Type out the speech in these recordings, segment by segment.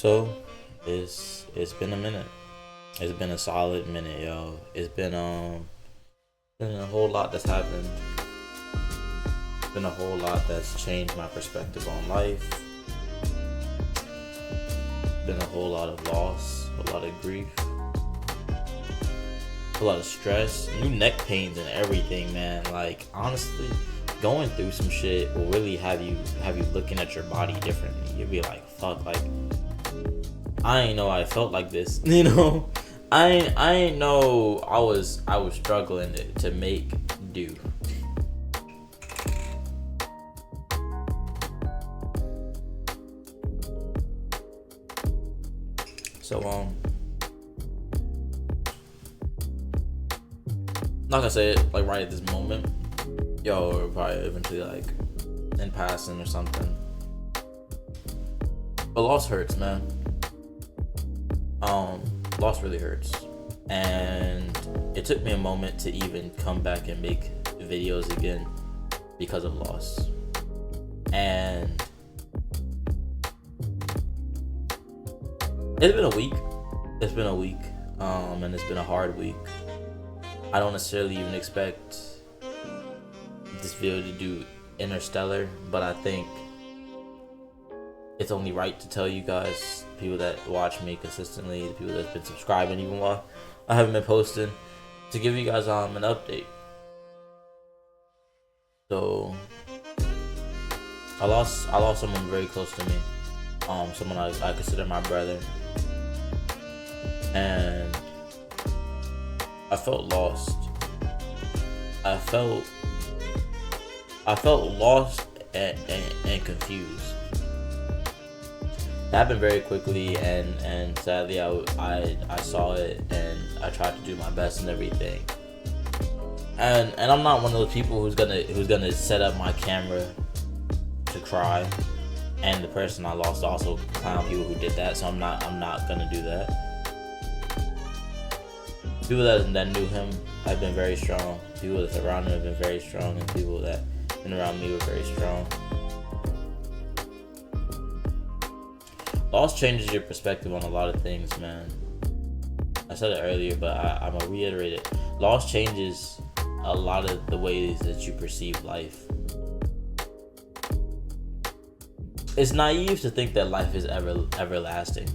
So, it's been a minute. It's been a solid minute, yo. Been a whole lot that's happened. Been a whole lot that's changed my perspective on life. Been a whole lot of loss, a lot of grief, a lot of stress, new neck pains and everything, man. Like honestly, going through some shit will really have you looking at your body differently. You'll be like, fuck, like I ain't know I felt like this, you know. I ain't know I was struggling to make do. So not gonna say it like right at this moment, yo, or probably eventually like in passing or something. But loss hurts, man. Loss really hurts, and it took me a moment to even come back and make videos again because of loss. And it's been a week. And it's been a hard week. I don't necessarily even expect this video to do interstellar, but I think it's only right to tell you guys, people that watch me consistently, the people that's been subscribing even while I haven't been posting, to give you guys an update. So I lost someone very close to me, someone I consider my brother, and I felt lost. I felt lost and confused. It happened very quickly, and sadly I saw it, and I tried to do my best and everything. And I'm not one of those people who's gonna set up my camera to cry, and the person I lost also clown people who did that. So I'm not gonna do that. People that knew him have been very strong. People that around him have been very strong, and people that been around me were very strong. Loss changes your perspective on a lot of things, man. I said it earlier, but I'm gonna reiterate it. Loss changes a lot of the ways that you perceive life. It's naive to think that life is everlasting,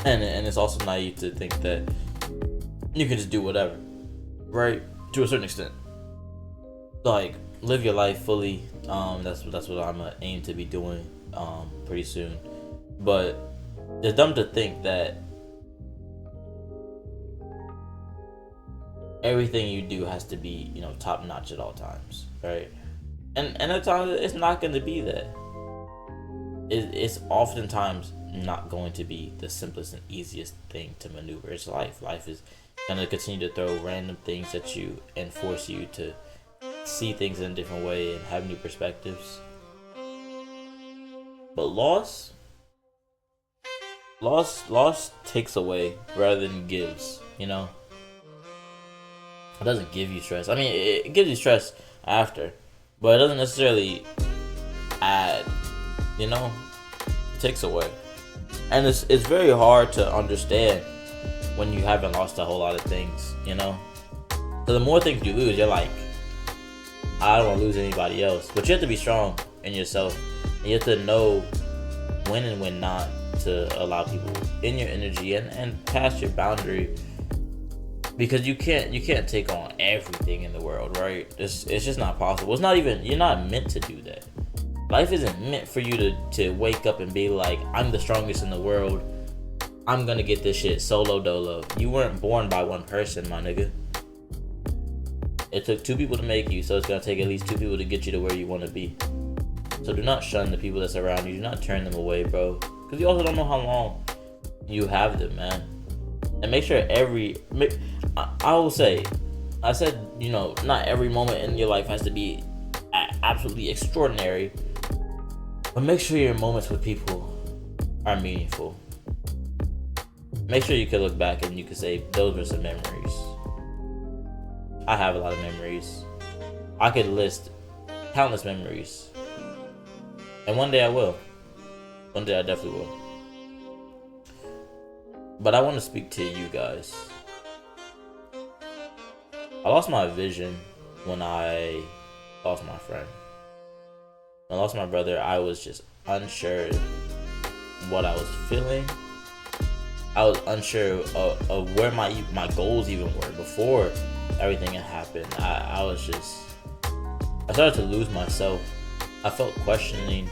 and it's also naive to think that you can just do whatever, right? To a certain extent, like live your life fully. That's what I'm gonna aim to be doing pretty soon. But it's dumb to think that everything you do has to be, top notch at all times, right? And at times it's not going to be that. It's oftentimes not going to be the simplest and easiest thing to maneuver. It's life. Life is going to continue to throw random things at you and force you to see things in a different way and have new perspectives. But loss takes away rather than gives, It doesn't give you stress. I mean, it gives you stress after, but it doesn't necessarily add, It takes away. And it's very hard to understand when you haven't lost a whole lot of things, So the more things you lose, you're like, I don't want to lose anybody else. But you have to be strong in yourself, and you have to know when and when not to allow people in your energy and past your boundary, because you can't take on everything in the world, right? It's just not possible. It's not even, you're not meant to do that. Life isn't meant for you to wake up and be like, I'm the strongest in the world, I'm gonna get this shit solo dolo. You weren't born by one person, my nigga. It took two people to make you, so it's gonna take at least two people to get you to where you want to be. So do not shun the people that's around you. Do not turn them away, bro. Because you also don't know how long you have them, man. And make sure I will say, I said, not every moment in your life has to be absolutely extraordinary. But make sure your moments with people are meaningful. Make sure you can look back and you can say, those were some memories. I have a lot of memories. I could list countless memories. And one day I will. One day I definitely will. But I want to speak to you guys. I lost my vision when I lost my friend. When I lost my brother, I was just unsure what I was feeling. I was unsure of where my goals even were before everything had happened. I started to lose myself. I felt questioning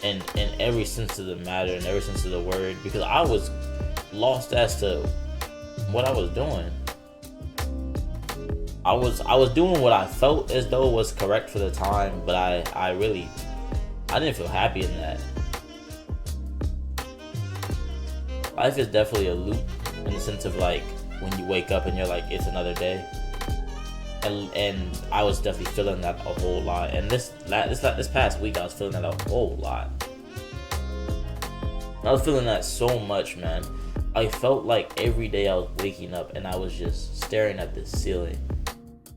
in every sense of the matter, in every sense of the word, because I was lost as to what I was doing. I was doing what I felt as though was correct for the time, but I didn't feel happy in that. Life is definitely a loop in the sense of like when you wake up and you're like, it's another day. And I was definitely feeling that a whole lot. And this past week I was feeling that a whole lot. I was feeling that so much, man. I felt like every day I was waking up and I was just staring at the ceiling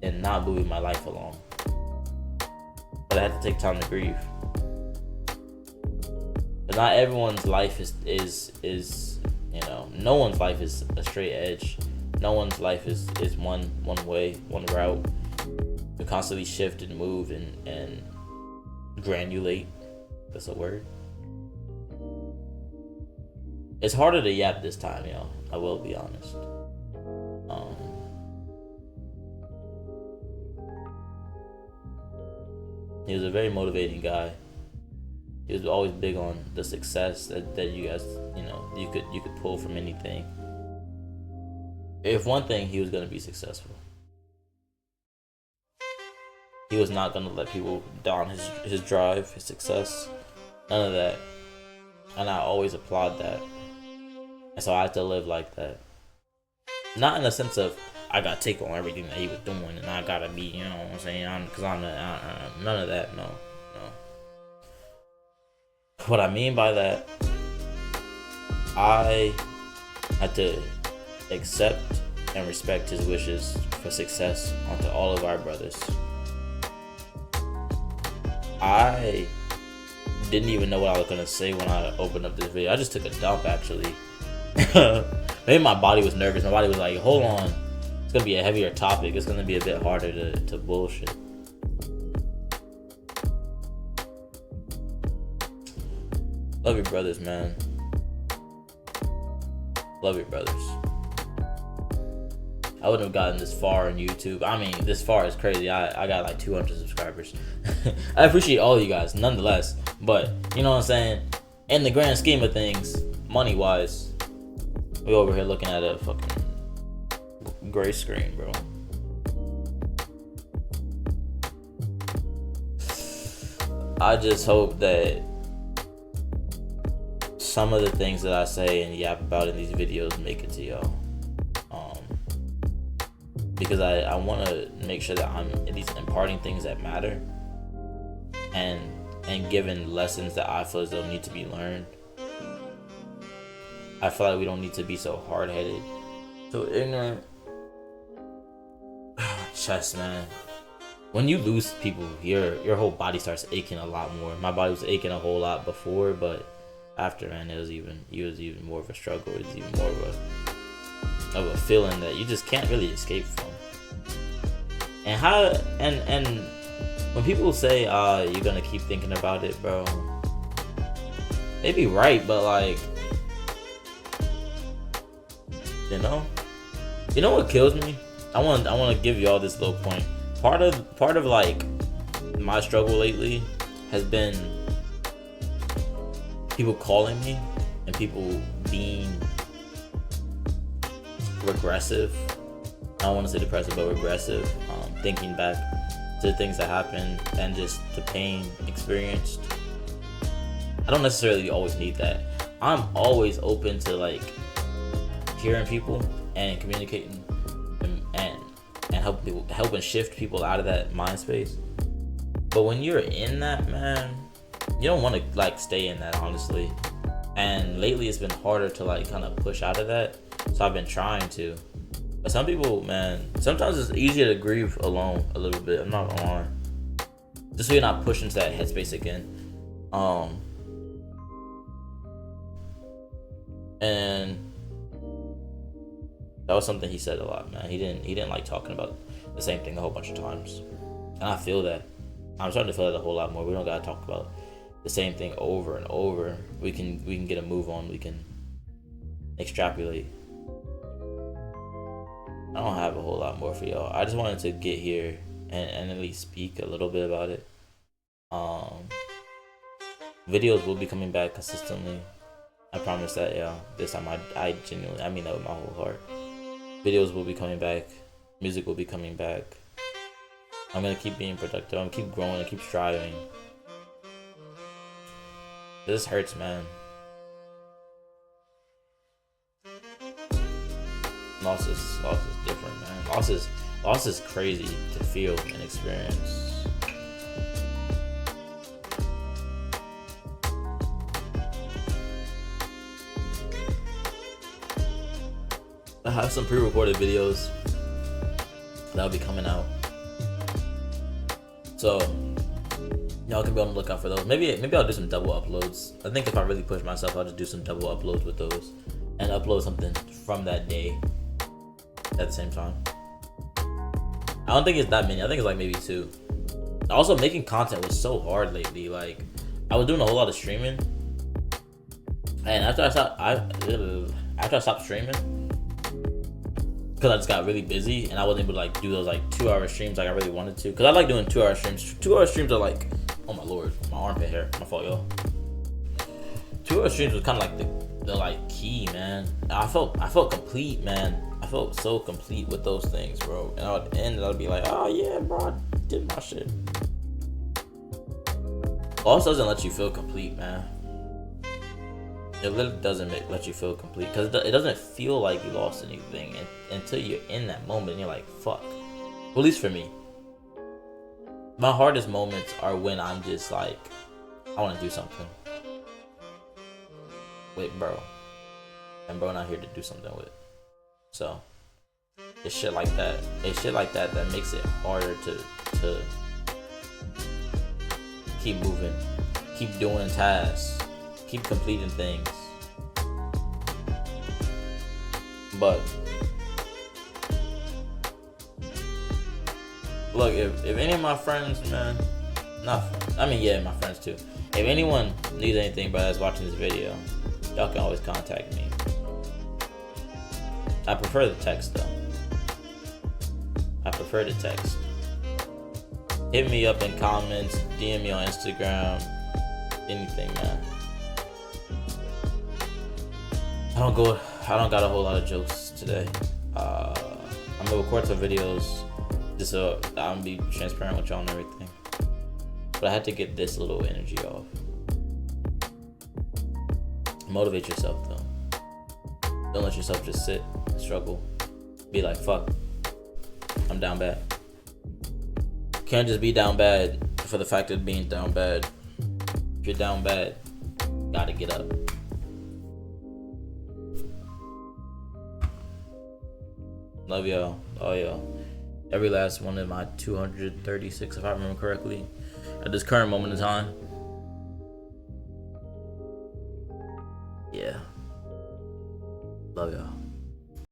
and not moving my life along. But I had to take time to grieve. But not everyone's life is no one's life is a straight edge. No one's life is one way, one route. You constantly shift and move and granulate. That's a word. It's harder to yap this time, yo. I will be honest. He was a very motivating guy. He was always big on the success that you guys, you could pull from anything. If one thing, he was gonna be successful. He was not gonna let people down his drive, his success, none of that. And I always applaud that. And so I have to live like that. Not in the sense of I gotta take on everything that he was doing and I gotta be, you know what I'm saying? None of that, no. What I mean by that, I had to accept and respect his wishes for success onto all of our brothers. I didn't even know what I was gonna say when I opened up this video. I just took a dump, actually. Maybe my body was nervous. My body was like, hold on, it's gonna be a heavier topic. It's gonna be a bit harder to bullshit. Love your brothers, man. Love your brothers. I wouldn't have gotten this far on YouTube. I mean, this far is crazy. I got like 200 subscribers. I appreciate all of you guys, nonetheless. But, you know what I'm saying? In the grand scheme of things, money-wise, we over here looking at a fucking gray screen, bro. I just hope that some of the things that I say and yap about in these videos make it to y'all. Because I want to make sure that I'm at least imparting things that matter and giving lessons that I feel as though need to be learned. I feel like we don't need to be so hard-headed, so ignorant. Chest, man. When you lose people, your whole body starts aching a lot more. My body was aching a whole lot before, but after, man, it was even more of a struggle. It was even more of a feeling that you just can't really escape from. And when people say you're gonna keep thinking about it, bro, they be right, but like, you know what kills me? I want to give you all this little point. Part of like my struggle lately has been people calling me and people being regressive. I don't want to say depressive, but regressive. Thinking back to the things that happened and just the pain experienced. I don't necessarily always need that. I'm always open to like hearing people and communicating and helping shift people out of that mind space. But when you're in that, man, you don't want to like stay in that, honestly. And lately it's been harder to like kind of push out of that. So I've been trying to. But some people, man, sometimes it's easier to grieve alone a little bit. I'm not gonna lie. Just so you're not pushed into that headspace again. And That was something he said a lot, man. He didn't like talking about the same thing a whole bunch of times, and I feel that. I'm starting to feel that a whole lot more. We don't gotta talk about the same thing over and over. We can get a move on. We can extrapolate. I don't have a whole lot more for y'all. I just wanted to get here and at least speak a little bit about it. Videos will be coming back consistently. I promise that, yeah. This time I genuinely, I mean that with my whole heart. Videos will be coming back. Music will be coming back. I'm gonna keep being productive. I'm gonna keep growing and keep striving. This hurts, man. Loss is different, man. Loss is crazy to feel and experience. I have some pre-recorded videos that'll be coming out, so y'all can be on the lookout for those. Maybe I'll do some double uploads. I think if I really push myself, I'll just do some double uploads with those and upload something from that day at the same time. I don't think it's that many. I think it's like maybe 2. Also, making content was so hard lately. Like, I was doing a whole lot of streaming, and after I stopped streaming, because I just got really busy and I wasn't able to like do those like 2-hour streams like I really wanted to. Because I like doing 2-hour streams. 2-hour streams are like, oh my lord, my armpit hair. My fault, y'all. 2-hour streams was kind of like the like key, man. I felt complete, man. I felt so complete with those things, bro. And I would end and I'd be like, oh yeah, bro, I did my shit. Also doesn't let you feel complete, man. It literally doesn't let you feel complete, because it doesn't feel like you lost anything until you're in that moment and you're like, fuck. Well, at least for me, my hardest moments are when I'm just like, I want to do something with bro, and bro not here to do something with. So it's shit like that. It's shit like that that makes it harder to keep moving, keep doing tasks, keep completing things. But look, if any of my friends, man, not friends, I mean, yeah, my friends too. If anyone needs anything but that's watching this video, y'all can always contact me. I prefer the text though. I prefer the text. Hit me up in comments, DM me on Instagram, anything, man. I don't got a whole lot of jokes today. I'm gonna record some videos just so I'm gonna be transparent with y'all and everything. But I had to get this little energy off. Motivate yourself though. Don't let yourself just sit and struggle. Be like, fuck, I'm down bad. Can't just be down bad for the fact of being down bad. If you're down bad, gotta get up. Love y'all, all y'all. Every last one of my 236, if I remember correctly, at this current moment in time. Yeah. Love y'all.